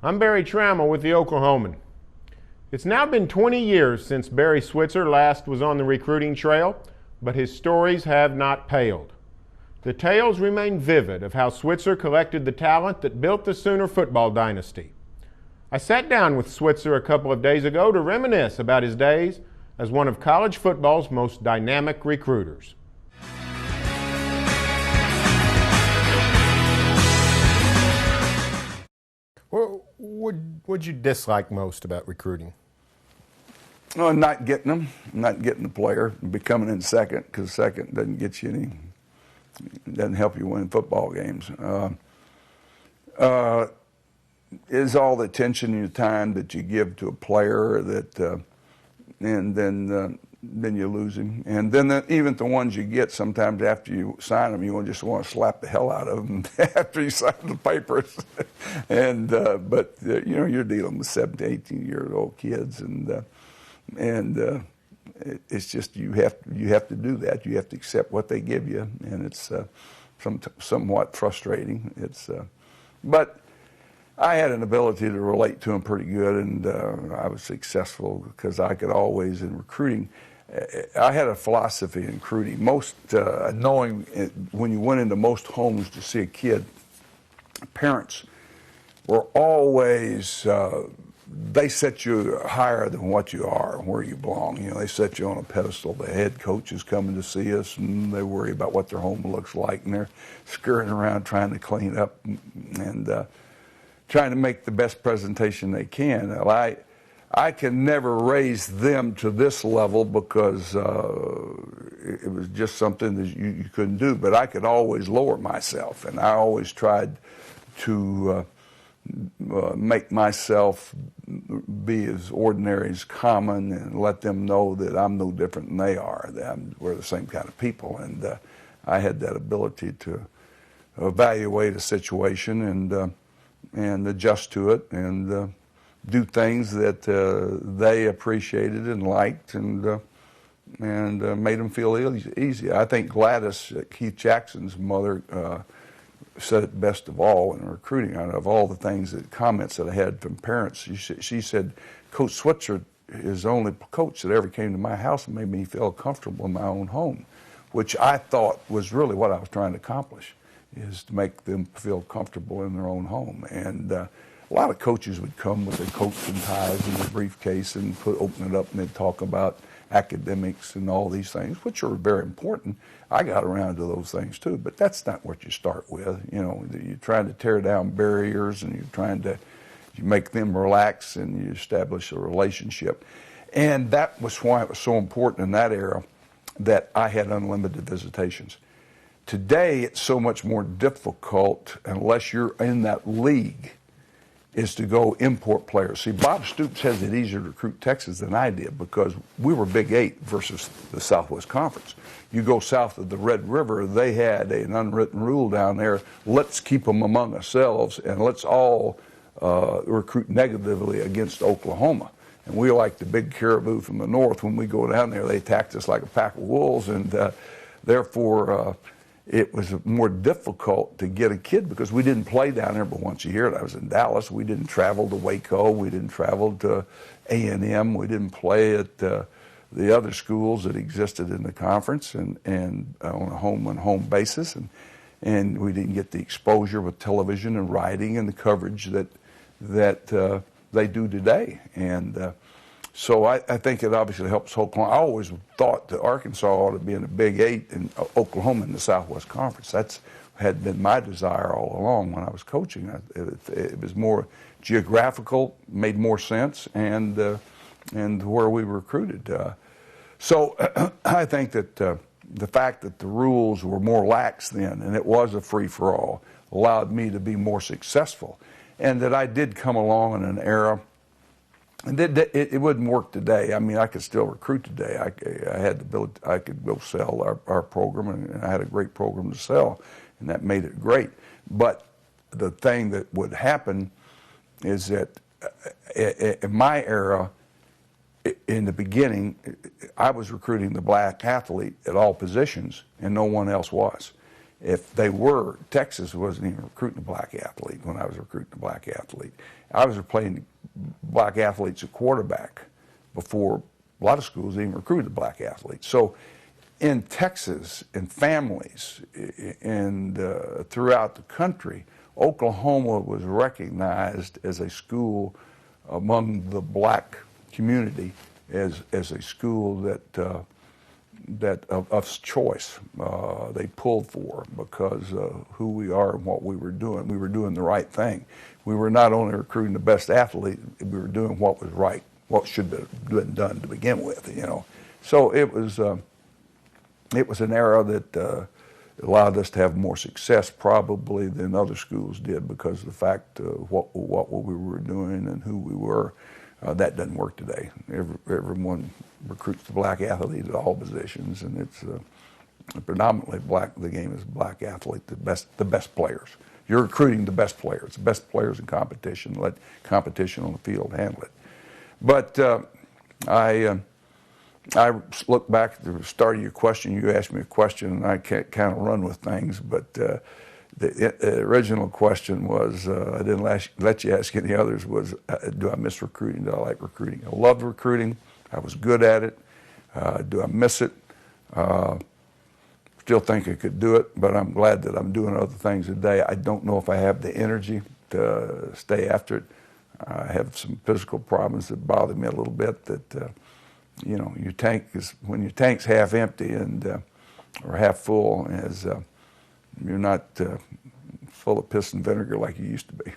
I'm Barry Tramel with the Oklahoman. It's now been 20 years since Barry Switzer last was on the recruiting trail, but his stories have not paled. The tales remain vivid of how Switzer collected the talent that built the Sooner football dynasty. I sat down with Switzer a couple of days ago to reminisce about his days as one of college football's most dynamic recruiters. What'd you dislike most about recruiting? Well, not getting the player, becoming in second, because second doesn't get you any, doesn't help you win football games. Is all the attention and the time that you give to a player that, and then you lose him. And then even the ones you get, sometimes after you sign them, you just want to slap the hell out of them after you sign the papers. And but you know, you're dealing with 17, 18-year-old kids, and it's just you have to do that. You have to accept what they give you, and it's somewhat frustrating. But I had an ability to relate to them pretty good, and I was successful because I could always, in recruiting, I had a philosophy in recruiting. Most, knowing when you went into most homes to see a kid, parents were always, they set you higher than what you are and where you belong. You know, they set you on a pedestal. The head coach is coming to see us, and they worry about what their home looks like, and they're scurrying around trying to clean up and trying to make the best presentation they can. Well, I can never raise them to this level because it was just something that you couldn't do. But I could always lower myself, and I always tried to make myself be as ordinary as common and let them know that I'm no different than they are, that we're the same kind of people. And I had that ability to evaluate a situation and adjust to it and do things that they appreciated and liked and made them feel easy. I think Gladys, Keith Jackson's mother, said it best of all in recruiting. Out of all the things, comments that I had from parents, she said, Coach Switzer is the only coach that ever came to my house and made me feel comfortable in my own home, which I thought was really what I was trying to accomplish, is to make them feel comfortable in their own home. And a lot of coaches would come with their coats and ties and their briefcase and open it up, and they'd talk about academics and all these things, which are very important. I got around to those things too, but that's not what you start with. You know, you're trying to tear down barriers, and you're trying to make them relax, and you establish a relationship. And that was why it was so important in that era that I had unlimited visitations. Today, it's so much more difficult, unless you're in that league, is to go import players. See, Bob Stoops has it easier to recruit Texas than I did because we were Big 8 versus the Southwest Conference. You go south of the Red River, they had an unwritten rule down there, let's keep them among ourselves and let's all recruit negatively against Oklahoma. And we were like the big caribou from the north. When we go down there, they attacked us like a pack of wolves, and therefore it was more difficult to get a kid because we didn't play down there but once a year. I was in Dallas. We didn't travel to Waco. We didn't travel to A&M. We didn't play at the other schools that existed in the conference and on a home basis. And we didn't get the exposure with television and writing and the coverage that they do today. And so I think it obviously helps Oklahoma. I always thought that Arkansas ought to be in the Big 8 and Oklahoma in the Southwest Conference. That's had been my desire all along when I was coaching. It was more geographical, made more sense, and where we recruited. So I think that the fact that the rules were more lax then, and it was a free-for-all, allowed me to be more successful. And that I did come along in an era. And it wouldn't work today. I mean, I could still recruit today. I had the ability. I could go sell our program, and I had a great program to sell, and that made it great. But the thing that would happen is that in my era, in the beginning, I was recruiting the black athlete at all positions, and no one else was. if they were, Texas wasn't even recruiting a black athlete when I was recruiting a black athlete. I was playing black athletes at quarterback before a lot of schools even recruited black athletes. So in Texas, in families, and throughout the country, Oklahoma was recognized as a school among the black community as a school that of choice they pulled for because of who we are and what we were doing. We were doing the right thing. We were not only recruiting the best athlete, we were doing what was right, what should have been done to begin with, you know. So it was an era that allowed us to have more success probably than other schools did because of the fact of what we were doing and who we were. That doesn't work today. Everyone recruits the black athlete at all positions, and it's predominantly black. The game is black athlete, the best players. You're recruiting the best players in competition. Let competition on the field handle it. But I look back at the start of your question. You asked me a question, and I can't kind of run with things. But the original question was, I didn't let you ask any others, was do I miss recruiting? Do I like recruiting? I loved recruiting. I was good at it. Do I miss it? Still think I could do it, but I'm glad that I'm doing other things today. I don't know if I have the energy to stay after it. I have some physical problems that bother me a little bit. That you know, your tank is, when your tank's half empty and or half full, as you're not full of piss and vinegar like you used to be.